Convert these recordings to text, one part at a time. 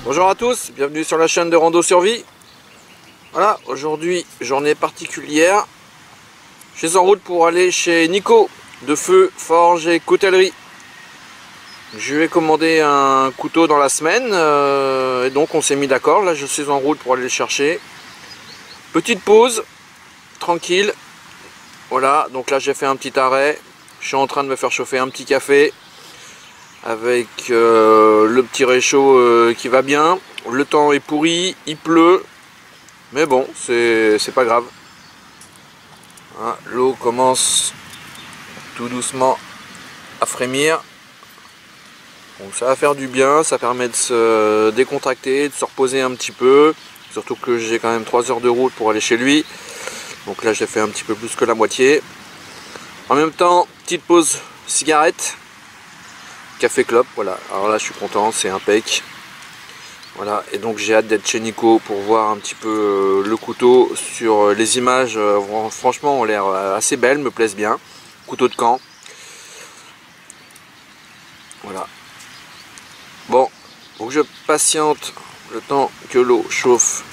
Bonjour à tous, bienvenue sur la chaîne de Rando Survie. Voilà, aujourd'hui, journée particulière. Je suis en route pour aller chez Nico de Feu, Forge et Coutellerie. Je lui ai commandé un couteau dans la semaine et donc on s'est mis d'accord. Là, je suis en route pour aller le chercher. Petite pause, tranquille. Voilà, donc là j'ai fait un petit arrêt. Je suis en train de me faire chauffer un petit café avec le petit réchaud qui va bien. Le temps est pourri, il pleut, mais bon, c'est pas grave. Hein, l'eau commence tout doucement à frémir. Donc ça va faire du bien, ça permet de se décontracter, de se reposer un petit peu. Surtout que j'ai quand même 3 heures de route pour aller chez lui. Donc là j'ai fait un petit peu plus que la moitié. En même temps, petite pause cigarette. Café clope, voilà. Alors là je suis content, c'est impec. Voilà, et donc j'ai hâte d'être chez Nico pour voir un petit peu le couteau. Sur les images, franchement ont l'air assez belles, me plaisent bien. Couteau de camp. Voilà. Bon, faut que je patiente le temps que l'eau chauffe,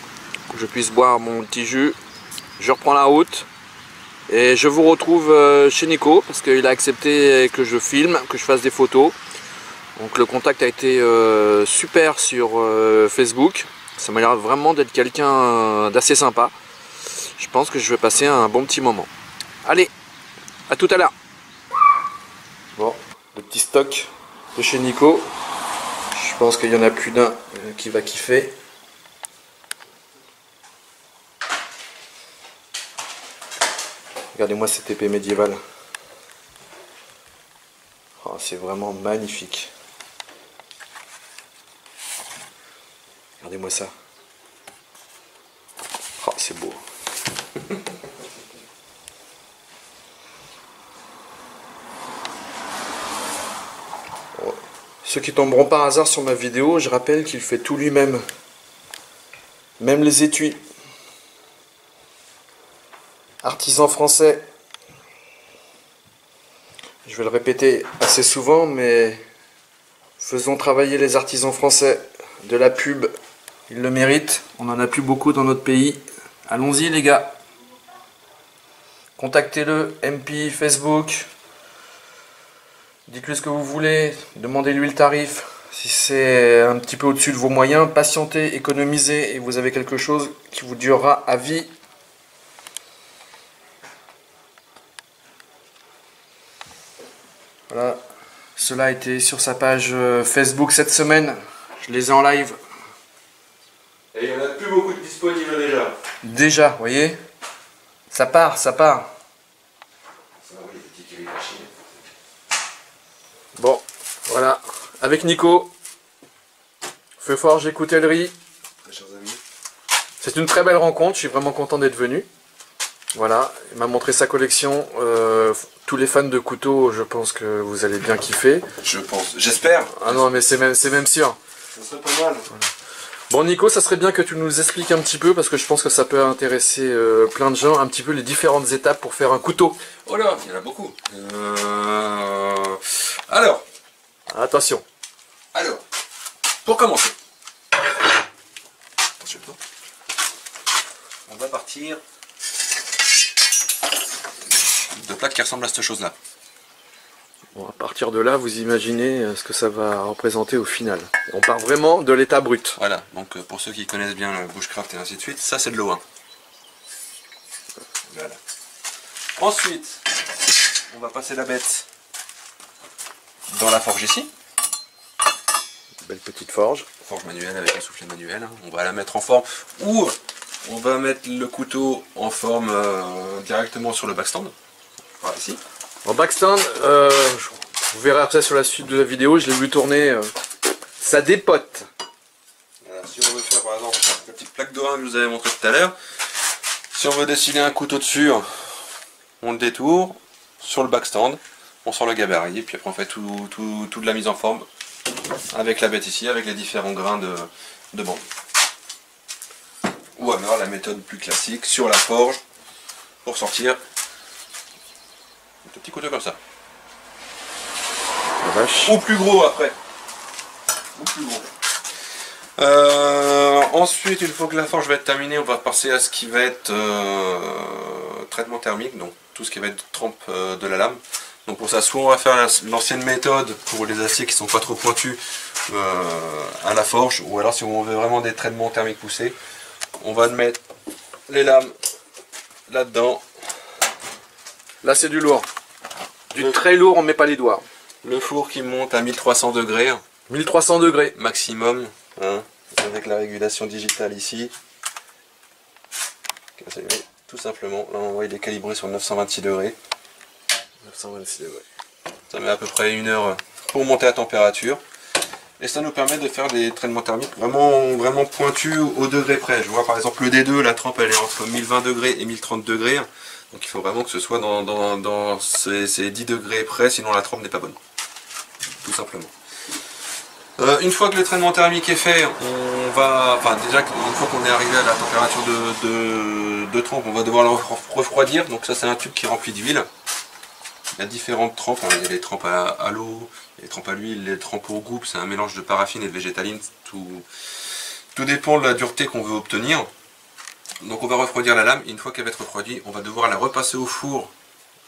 que je puisse boire mon petit jus. Je reprends la route et je vous retrouve chez Nico parce qu'il a accepté que je filme, que je fasse des photos. Donc le contact a été super sur Facebook. Ça m'a l'air vraiment d'être quelqu'un d'assez sympa. Je pense que je vais passer un bon petit moment. Allez, à tout à l'heure. Bon, le petit stock de chez Nico. Je pense qu'il y en a plus d'un qui va kiffer. Regardez-moi cette épée médiévale. Oh, c'est vraiment magnifique. Regardez-moi ça. Oh, c'est beau. Ceux qui tomberont par hasard sur ma vidéo, je rappelle qu'il fait tout lui-même. Même les étuis. Artisan français. Je vais le répéter assez souvent, mais faisons travailler les artisans français. De la pub, ils le méritent. On n'en a plus beaucoup dans notre pays. Allons-y les gars. Contactez-le, MP, Facebook. Dites-lui ce que vous voulez. Demandez-lui le tarif. Si c'est un petit peu au-dessus de vos moyens, patientez, économisez et vous avez quelque chose qui vous durera à vie. Voilà. Cela a été sur sa page Facebook cette semaine. Je les ai en live. Et il n'y en a plus beaucoup de disponibles déjà. Déjà, vous voyez, ça part, ça part. Ça, oui, le petit qui est caché. Bon, voilà, avec Nico, Feu Forge et Coutellerie. Très chers amis. C'est une très belle rencontre, je suis vraiment content d'être venu. Voilà, il m'a montré sa collection. Tous les fans de couteaux, je pense que vous allez bien kiffer. Je pense, j'espère. Ah non, mais c'est même sûr. Ça serait pas mal. Voilà. Bon Nico, ça serait bien que tu nous expliques un petit peu, parce que je pense que ça peut intéresser plein de gens, un petit peu les différentes étapes pour faire un couteau. Oh là, il y en a beaucoup. Alors, Attention. Pour commencer. Attention. On va partir de plaques qui ressemblent à cette chose-là. Bon, à partir de là, vous imaginez ce que ça va représenter au final. On part vraiment de l'état brut. Voilà, donc pour ceux qui connaissent bien le bushcraft et ainsi de suite, ça c'est de l'O1. Voilà. Ensuite, on va passer la bête dans la forge ici. Belle petite forge. Forge manuelle avec un soufflet manuel. Hein. On va la mettre en forme. Ou on va mettre le couteau en forme directement sur le backstand. Voilà, ici. En backstand, vous verrez après sur la suite de la vidéo, je l'ai vu tourner, ça dépote. Voilà, si on veut faire par exemple la petite plaque d'O1 que je vous avais montré tout à l'heure, si on veut dessiner un couteau dessus, on le détourne sur le backstand, on sort le gabarit, et puis après on fait toute la mise en forme avec la bête ici, avec les différents grains de bambou. Ou alors la méthode plus classique sur la forge pour sortir un petit couteau comme ça. La vache. Ou plus gros après. Ou plus gros. Ensuite, une fois que la forge va être terminée, on va passer à ce qui va être traitement thermique, donc tout ce qui va être trempe de la lame. Donc pour ça, soit on va faire l'ancienne méthode pour les aciers qui sont pas trop pointus à la forge, ou alors si on veut vraiment des traitements thermiques poussés, on va mettre les lames là-dedans. Là c'est du lourd. Du très lourd, on met pas les doigts. Le four qui monte à 1300 degrés. 1300 degrés. Maximum, hein, avec la régulation digitale ici. Tout simplement, là on voit il est calibré sur 926 degrés. 926 degrés. Ça met à peu près 1 heure pour monter la température. Et ça nous permet de faire des traitements thermiques vraiment pointus au degré près. Je vois par exemple le D2, la trempe elle est entre 1020 degrés et 1030 degrés. Donc il faut vraiment que ce soit dans ces 10 degrés près, sinon la trempe n'est pas bonne. Tout simplement. Une fois que le traitement thermique est fait, on va, enfin déjà une fois qu'on est arrivé à la température de trempe, on va devoir le refroidir. Donc ça c'est un tube qui est rempli d'huile. Il y a différentes trempes, hein. Il y a les trempes à l'eau, les trempes à l'huile, les trempes au goût, c'est un mélange de paraffine et de végétaline, tout dépend de la dureté qu'on veut obtenir. Donc on va refroidir la lame, et une fois qu'elle va être refroidie, on va devoir la repasser au four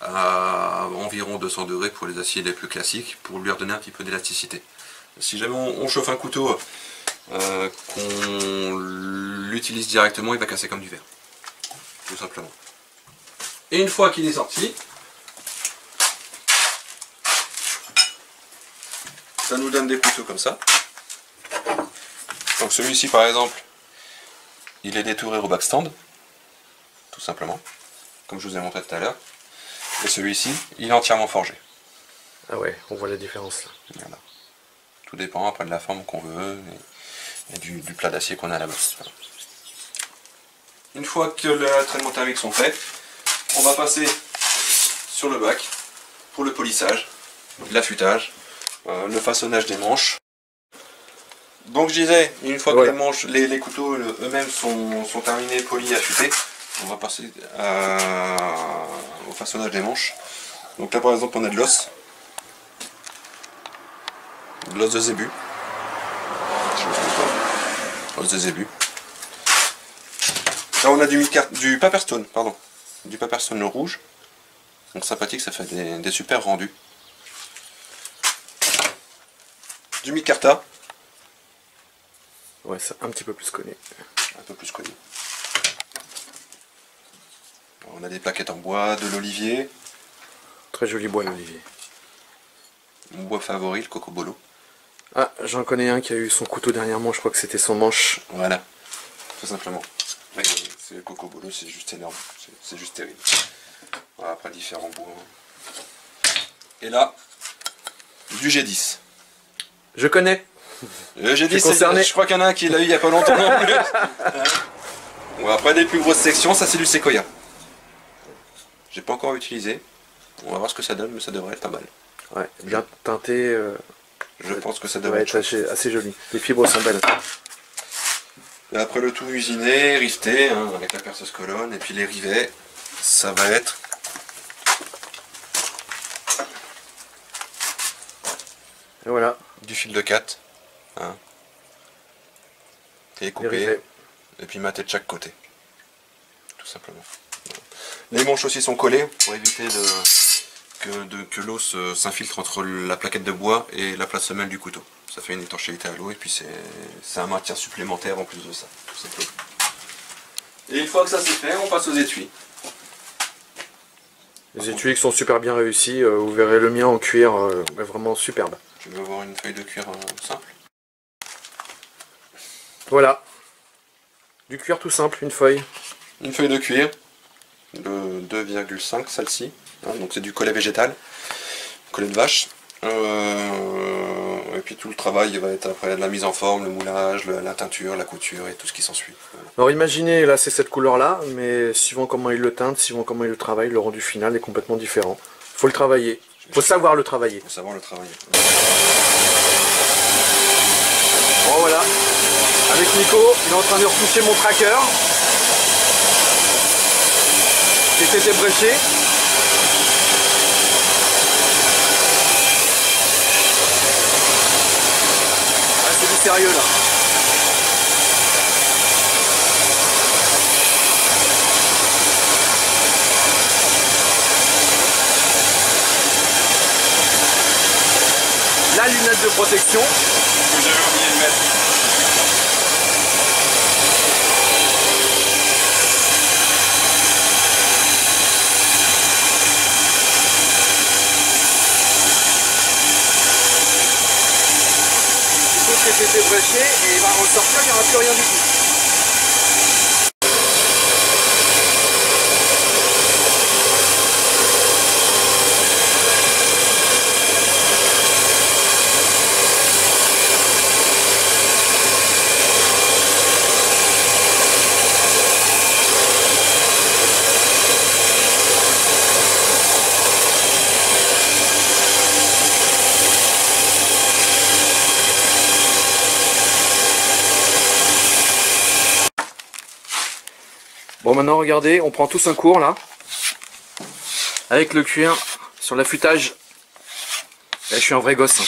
à environ 200 degrés pour les aciers les plus classiques, pour lui redonner un petit peu d'élasticité. Si jamais on chauffe un couteau, qu'on l'utilise directement, il va casser comme du verre. Tout simplement. Et une fois qu'il est sorti, ça nous donne des couteaux comme ça. Donc celui-ci par exemple, il est détouré au backstand, tout simplement, comme je vous ai montré tout à l'heure. Et celui-ci, il est entièrement forgé. Ah ouais, on voit la différence là. Voilà. Tout dépend après de la forme qu'on veut et du plat d'acier qu'on a là-bas. Voilà. Une fois que les traitements thermiques sont faits, on va passer sur le bac pour le polissage, l'affûtage, le façonnage des manches. Donc je disais, une fois que les manches, les couteaux eux-mêmes sont terminés, polis, affûtés, on va passer au façonnage des manches. Donc là par exemple on a de l'os. De l'os de zébu. Os de zébu. Là on a du paperstone, pardon. Du paperstone rouge. Donc sympathique, ça fait des super rendus. Du micarta. Ouais, c'est un petit peu plus connu. Un peu plus connu. On a des plaquettes en bois, de l'olivier. Très joli bois l'olivier. Mon bois favori, le cocobolo. Ah, j'en connais un qui a eu son couteau dernièrement, je crois que c'était son manche. Voilà, tout simplement. Ouais, c'est le cocobolo, c'est juste énorme, c'est juste terrible. Voilà, après différents bois. Et là, du G10. Je connais. Le G10, je crois qu'il y en a un qui l'a eu il n'y a pas longtemps non plus. Bon, après des plus grosses sections, ça c'est du séquoia. J'ai pas encore utilisé. On va voir ce que ça donne, mais ça devrait être pas mal. Ouais, bien teinté. Je pense que ça devrait être assez joli. Les fibres sont belles. Et après le tout usiné, rifté, hein, avec la perceuse colonne, et puis les rivets, ça va être et voilà. Du fil de 4. Hein, et coupé. Et puis maté de chaque côté. Tout simplement. Les manches aussi sont collées pour éviter que l'eau s'infiltre entre la plaquette de bois et la place semelle du couteau. Ça fait une étanchéité à l'eau et puis c'est un maintien supplémentaire en plus de ça, tout simplement. Et une fois que ça c'est fait, on passe aux étuis. Les étuis qui sont super bien réussis, vous verrez le mien en cuir, vraiment superbe. Tu veux avoir une feuille de cuir simple? Voilà. Du cuir tout simple, une feuille. Une feuille de cuir de 2,5 celle-ci. Donc c'est du collet végétal, collet de vache. Et puis tout le travail va être après de la mise en forme, le moulage, la teinture, la couture et tout ce qui s'ensuit. Alors imaginez, là c'est cette couleur là, mais suivant comment il le teinte, suivant comment il le travaille, le rendu final est complètement différent. Faut le travailler, faut savoir le travailler. Faut savoir le travailler. Bon voilà, avec Nico, il est en train de retoucher mon tracker qui était débréché. Ah, c'est du sérieux là. de protection. Que j'avais oublié de mettre. Tout est été bréché et il va ressortir, il n'y aura plus rien du tout. Bon, maintenant regardez, on prend tous un cours là, avec le cuir sur l'affûtage. Là, je suis un vrai gosse. Hein.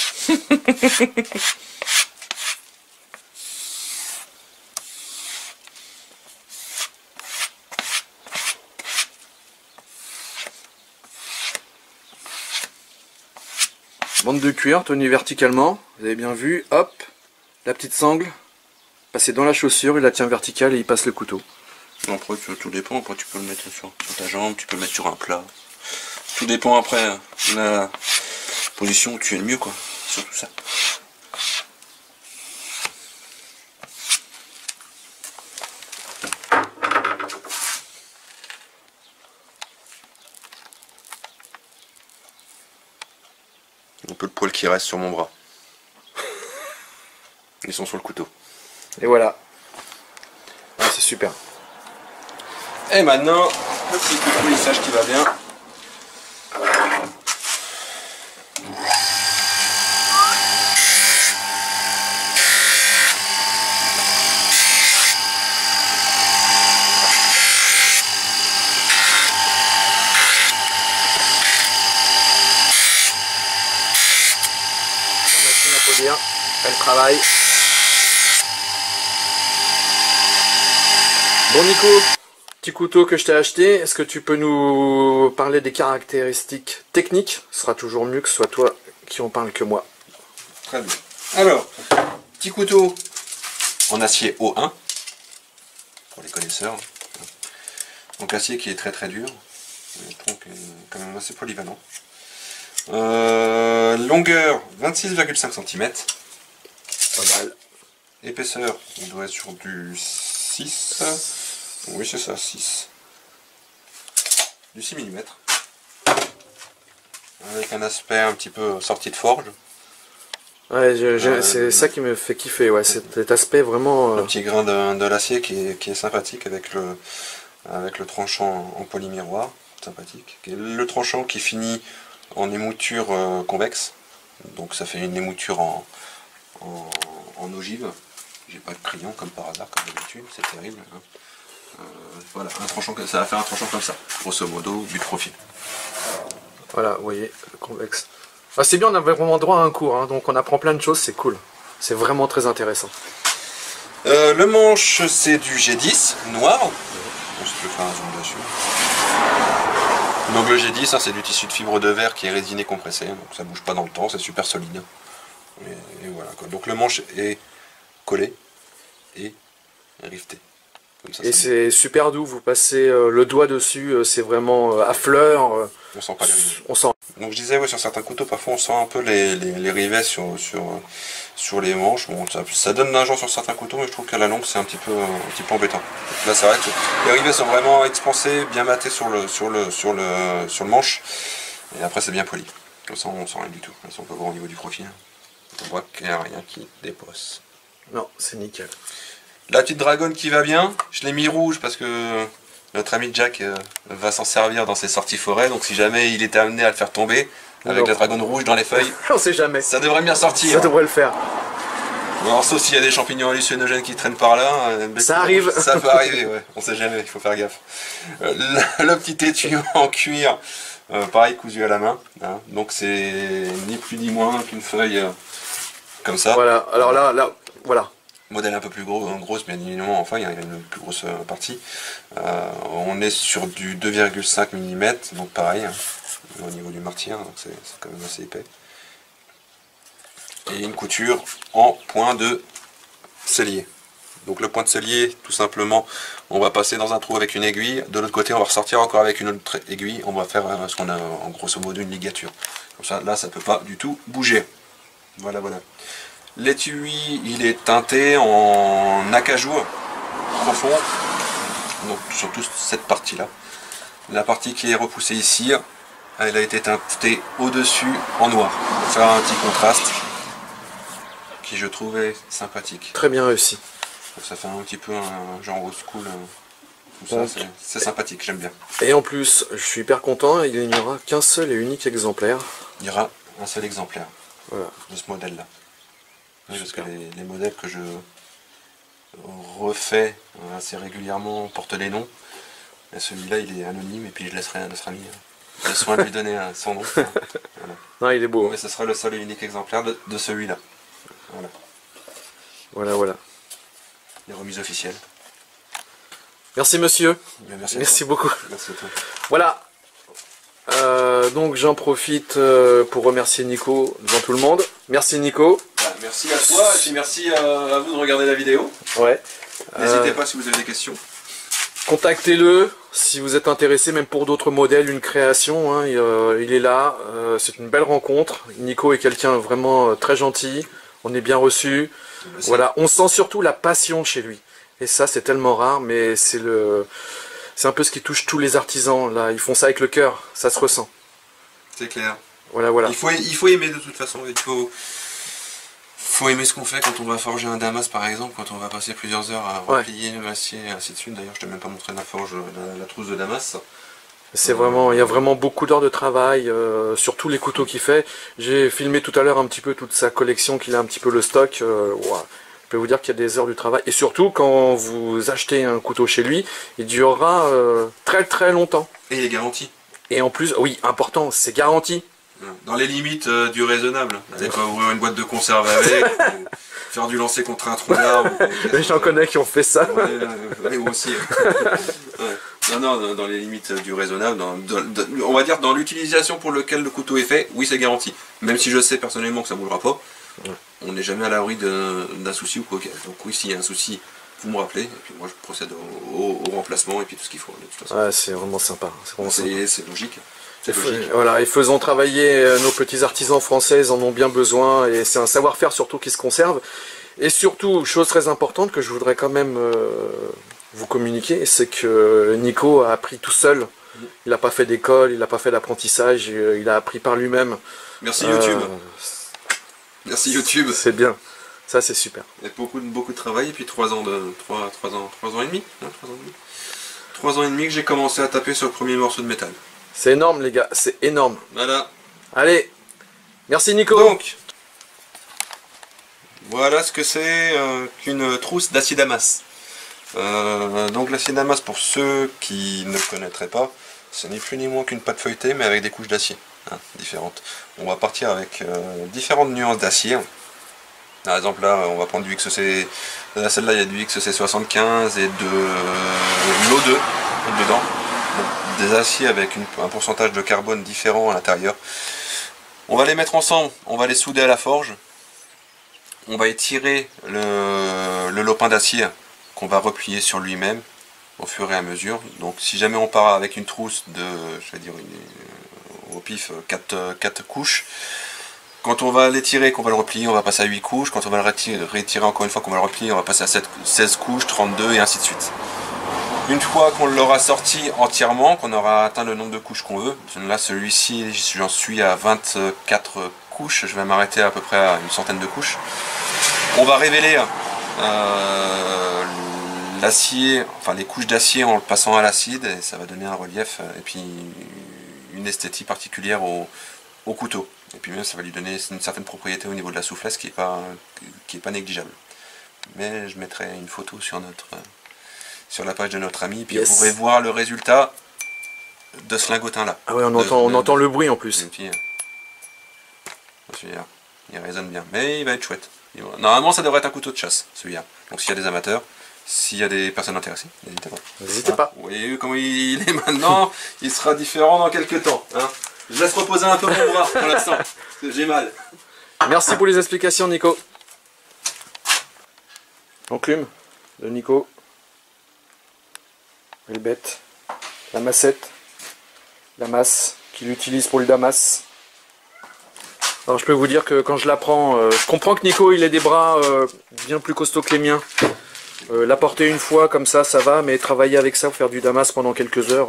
Bande de cuir tenue verticalement, vous avez bien vu, hop, la petite sangle, passer dans la chaussure, il la tient verticale et il passe le couteau. Après, tout dépend, après tu peux le mettre sur ta jambe, tu peux le mettre sur un plat. Tout dépend après de la position où tu es le mieux, quoi. Surtout ça. Un peu le poil qui reste sur mon bras. Ils sont sur le couteau. Et voilà. Ah, c'est super. Et maintenant, le petit coup de polissage qui va bien. La machine à polir, elle travaille. Bon Nico, petit couteau que je t'ai acheté, est-ce que tu peux nous parler des caractéristiques techniques? Ce sera toujours mieux que ce soit toi qui en parle que moi. Très bien. Alors, petit couteau en acier O1, pour les connaisseurs. Donc acier qui est très très dur, le tronc est quand même assez polyvalent. Longueur 26,5 cm. Pas mal. Épaisseur, on doit être sur du 6. Oui, c'est ça, 6. Du 6 mm. Avec un aspect un petit peu sorti de forge. Ouais, c'est ça qui me fait kiffer, ouais, cet aspect vraiment... Le petit grain de l'acier qui est sympathique avec le tranchant en polymiroir, sympathique. Le tranchant qui finit en émouture convexe, donc ça fait une émouture en ogive. J'ai pas de crayon comme par hasard, comme d'habitude, c'est terrible. Hein. Voilà, ça va faire un tranchant comme ça, grosso modo, but profil. Voilà, vous voyez, le convexe. Ah, c'est bien, on avait vraiment droit à un cours, hein, donc on apprend plein de choses, c'est cool. C'est vraiment très intéressant. Le manche, c'est du G10 noir. Je peux faire un zoom dessus. Donc le G10, hein, c'est du tissu de fibre de verre qui est résiné compressé, donc ça bouge pas dans le temps, c'est super solide. Et voilà quoi. Donc le manche est collé et rifté. Comme ça, et c'est super doux, vous passez le doigt dessus, c'est vraiment à fleur. On sent pas les rivets. On sent. Donc je disais, ouais, sur certains couteaux, parfois on sent un peu les rivets sur les manches. Bon, ça donne un genre sur certains couteaux, mais je trouve qu'à la longue c'est un petit peu embêtant. Donc là c'est vrai que les rivets sont vraiment expansés, bien matés sur le manche, et après c'est bien poli. Comme ça on sent rien du tout. Là, on peut voir au niveau du profil, on voit qu'il n'y a rien qui dépose. Non, c'est nickel. La petite dragonne qui va bien, je l'ai mis rouge parce que notre ami Jack va s'en servir dans ses sorties forêt, donc si jamais il était amené à le faire tomber avec la dragonne rouge dans les feuilles, on sait jamais. Ça devrait bien sortir. Ça devrait le faire. Alors, sauf s'il y a des champignons hallucinogènes qui traînent par là. Ça arrive. Ça peut arriver, ouais. On sait jamais, il faut faire gaffe. Le petit étui en cuir, pareil, cousu à la main. Hein. Donc c'est ni plus ni moins qu'une feuille comme ça. Voilà, alors là, voilà. Modèle un peu plus grosse, bien évidemment, enfin il y a une plus grosse partie. On est sur du 2,5 mm, donc pareil, hein, au niveau du martyr, donc c'est quand même assez épais. et une couture en point de sellier. Donc le point de sellier, tout simplement, on va passer dans un trou avec une aiguille, de l'autre côté on va ressortir encore avec une autre aiguille, on va faire ce qu'on a en grosso modo une ligature. Comme ça, là ça peut pas du tout bouger. Voilà, voilà. L'étui, il est teinté en acajou profond, donc surtout cette partie-là. La partie qui est repoussée ici, elle a été teintée au-dessus en noir, pour faire un petit contraste qui je trouvais sympathique. Très bien réussi. Ça fait un petit peu un genre old school, tout ça, c'est sympathique, j'aime bien. Et en plus, je suis hyper content, il n'y aura qu'un seul et unique exemplaire. Il y aura un seul exemplaire, voilà, de ce modèle-là. Oui, parce que les modèles que je refais assez régulièrement portent les noms. Et celui-là, il est anonyme et puis je laisserai à notre ami le soin de lui donner son nom. Voilà. Non, il est beau. Mais ce sera le seul et unique exemplaire de celui-là. Voilà. Voilà, voilà. Les remises officielles. Merci monsieur. Merci beaucoup. Merci à toi. Voilà. Donc j'en profite pour remercier Nico devant tout le monde. Merci Nico. Merci à toi et puis merci à vous de regarder la vidéo. Ouais. N'hésitez pas si vous avez des questions. Contactez-le si vous êtes intéressé, même pour d'autres modèles, une création. Hein, il est là. C'est une belle rencontre. Nico est quelqu'un vraiment très gentil. On est bien reçu. Voilà. On sent surtout la passion chez lui. Et ça, c'est tellement rare, mais c'est un peu ce qui touche tous les artisans. Là, ils font ça avec le cœur. Ça se ressent. C'est clair. Voilà, voilà. Il faut aimer de toute façon. Il faut aimer ce qu'on fait quand on va forger un damas par exemple, quand on va passer plusieurs heures à replier l'acier et ainsi de suite. D'ailleurs, je t'ai même pas montré la forge, la trousse de damas. C'est vraiment, il y a vraiment beaucoup d'heures de travail sur tous les couteaux qu'il fait. J'ai filmé tout à l'heure un petit peu toute sa collection, qu'il a un petit peu le stock. Wow. Je peux vous dire qu'il y a des heures de travail. Et surtout, quand vous achetez un couteau chez lui, il durera très très longtemps. Et il est garanti. Et en plus, oui, important, c'est garanti. Dans les limites du raisonnable. N'allez pas ouvrir une boîte de conserve avec, ou faire du lancer contre un tronc d'arbre. J'en connais qui ont fait ça. Ouais, moi aussi. Ouais. Non, dans les limites du raisonnable, on va dire dans l'utilisation pour laquelle le couteau est fait, oui c'est garanti. Même si je sais personnellement que ça ne bougera pas, on n'est jamais à l'abri d'un souci ou quoi. Donc oui, s'il y a un souci, vous me rappelez, et puis moi je procède au remplacement et puis tout ce qu'il faut. Ouais, c'est vraiment sympa. C'est logique. Voilà, et faisons travailler nos petits artisans français, ils en ont bien besoin, et c'est un savoir-faire surtout qui se conserve. Et surtout, chose très importante que je voudrais quand même vous communiquer, c'est que Nico a appris tout seul. Il n'a pas fait d'école, il n'a pas fait d'apprentissage, il a appris par lui-même. Merci YouTube. Merci YouTube. C'est bien, ça c'est super. Il y a beaucoup de travail, et puis 3 ans et demi. 3 ans et demi que j'ai commencé à taper sur le premier morceau de métal. C'est énorme les gars, c'est énorme. Voilà. Allez, merci Nico. Donc, voilà ce que c'est qu'une trousse d'acier damas. Donc l'acier damas, pour ceux qui ne connaîtraient pas, ce n'est plus ni moins qu'une pâte feuilletée, mais avec des couches d'acier différentes. On va partir avec différentes nuances d'acier. Par exemple là, on va prendre du XC, celle-là il y a du XC75 et de l'O2 dedans. Des aciers avec un pourcentage de carbone différent à l'intérieur. On va les mettre ensemble, on va les souder à la forge. On va étirer le lopin d'acier qu'on va replier sur lui-même au fur et à mesure. Donc si jamais on part avec une trousse de, je vais dire au pif, 4 couches, quand on va l'étirer, qu'on va le replier, on va passer à 8 couches. Quand on va le rétirer encore une fois, qu'on va le replier, on va passer à 16 couches, 32 et ainsi de suite. Une fois qu'on l'aura sorti entièrement, qu'on aura atteint le nombre de couches qu'on veut, là celui-ci j'en suis à 24 couches, je vais m'arrêter à peu près à une centaine de couches. On va révéler l'acier, enfin les couches d'acier en le passant à l'acide, et ça va donner un relief et puis une esthétique particulière au couteau. Et puis même ça va lui donner une certaine propriété au niveau de la souplesse qui est pas négligeable. Mais je mettrai une photo sur la page de notre ami, puis vous pourrez voir le résultat de ce lingotin là. Ah ouais, on entend le bruit en plus. Il résonne bien, mais il va être chouette. Normalement ça devrait être un couteau de chasse, celui-là. Donc s'il y a des amateurs, s'il y a des personnes intéressées, n'hésitez pas. N'hésitez pas. Vous voyez comment il est maintenant, il sera différent dans quelques temps. Hein. Je laisse reposer un peu mon bras pour l'instant, parce que j'ai mal. Merci pour les explications, Nico. L'enclume de Nico. Les bêtes. La massette. La masse qu'il utilise pour le damas. Alors je peux vous dire que quand je la prends, je comprends que Nico il ait des bras bien plus costauds que les miens. La porter une fois comme ça va, mais travailler avec ça, faire du damas pendant quelques heures,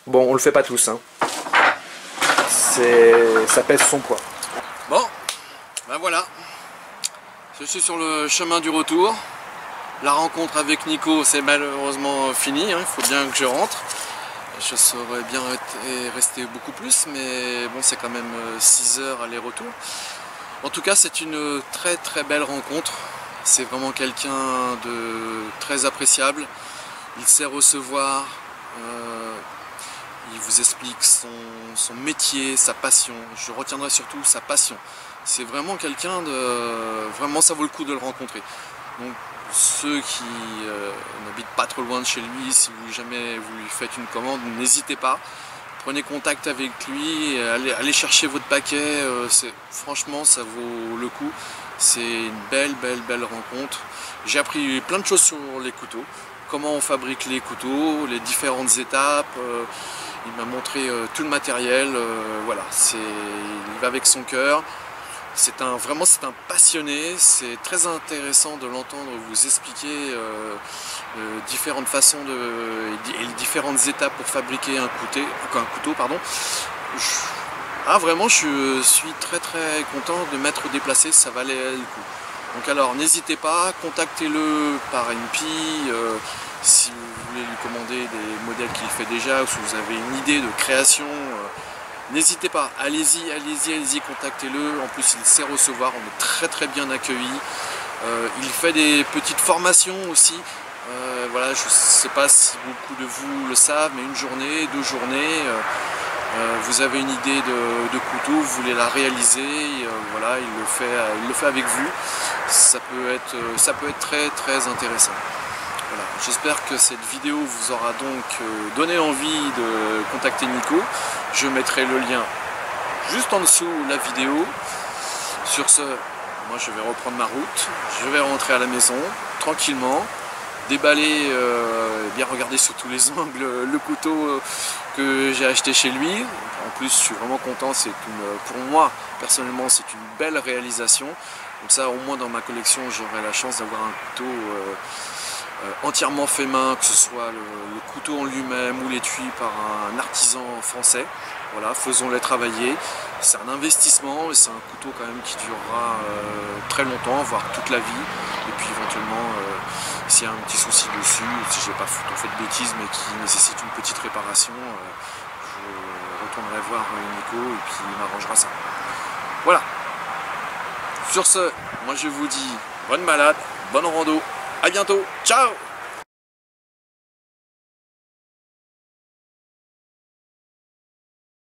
bon on le fait pas tous. Hein. Ça pèse son poids. Bon, ben voilà. Je suis sur le chemin du retour. La rencontre avec Nico c'est malheureusement fini, hein. Il faut bien que je rentre. Je saurais bien rester beaucoup plus, mais bon, c'est quand même 6 heures aller-retour. En tout cas, c'est une très très belle rencontre. C'est vraiment quelqu'un de très appréciable. Il sait recevoir, il vous explique son métier, sa passion. Je retiendrai surtout sa passion. C'est vraiment quelqu'un de... Vraiment, ça vaut le coup de le rencontrer. Donc, ceux qui n'habitent pas trop loin de chez lui, si vous jamais vous lui faites une commande, n'hésitez pas, prenez contact avec lui, allez chercher votre paquet, franchement ça vaut le coup, c'est une belle rencontre. J'ai appris plein de choses sur les couteaux, comment on fabrique les couteaux, les différentes étapes, il m'a montré tout le matériel, voilà, il va avec son cœur. Vraiment c'est un passionné, c'est très intéressant de l'entendre vous expliquer différentes façons et les différentes étapes pour fabriquer un couteau. Vraiment je suis très content de m'être déplacé, ça valait le coup. Donc alors n'hésitez pas, contactez-le par MP, si vous voulez lui commander des modèles qu'il fait déjà, ou si vous avez une idée de création. N'hésitez pas, allez-y, contactez-le. En plus, il sait recevoir, on est très bien accueillis. Il fait des petites formations aussi. Voilà, je ne sais pas si beaucoup de vous le savent, mais une journée, 2 journées, vous avez une idée de couteau, vous voulez la réaliser, voilà, il le fait avec vous. Ça peut être très intéressant. Voilà, j'espère que cette vidéo vous aura donc donné envie de contacter Nico. Je mettrai le lien juste en dessous la vidéo. Sur ce, moi je vais reprendre ma route, je vais rentrer à la maison tranquillement, déballer, bien regarder sur tous les angles le couteau que j'ai acheté chez lui. En plus je suis vraiment content, pour moi personnellement c'est une belle réalisation. Comme ça au moins dans ma collection j'aurai la chance d'avoir un couteau entièrement fait main, que ce soit le couteau en lui-même ou l'étui par un artisan français. Voilà, faisons-les travailler. C'est un investissement et c'est un couteau quand même qui durera très longtemps, voire toute la vie. Et puis éventuellement, s'il y a un petit souci dessus, si j'ai pas fait de bêtises mais qui nécessite une petite réparation, je retournerai voir Nico et puis il m'arrangera ça. Voilà. Sur ce, moi je vous dis bonne balade, bonne rando. À bientôt, ciao!